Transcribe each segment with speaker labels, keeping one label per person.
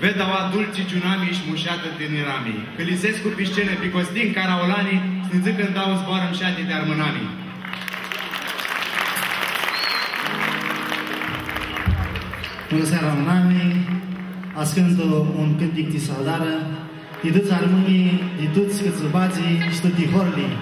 Speaker 1: Vedava dulci giunami și mușată din irami. Călisescu pe scenă, pe Costin Caraolani, sniță cântau zboară-mi șati de armânami.
Speaker 2: Bună seara, nami. Ascântă un cântic de saldară, de toți armânii, de toți câțăbații și tot de horlii.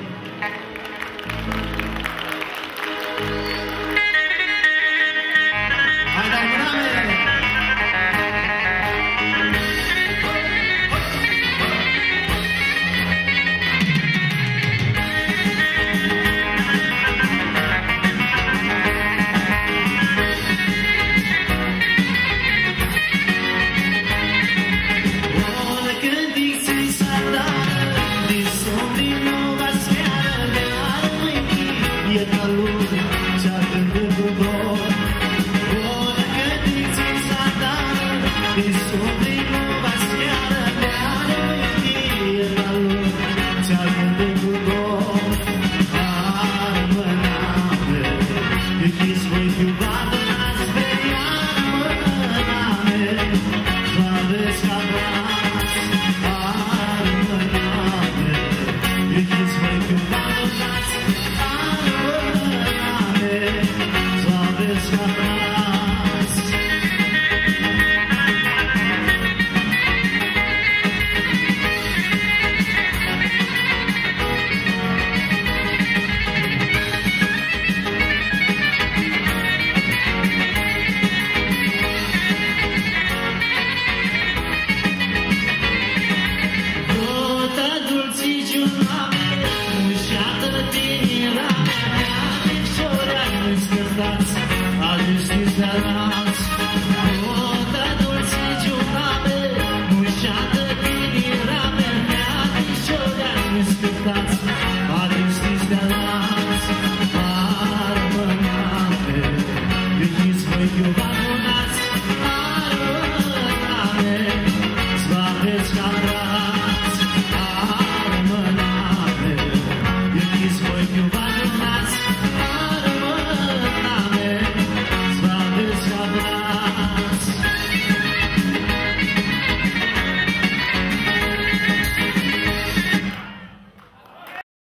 Speaker 2: Slavesc ca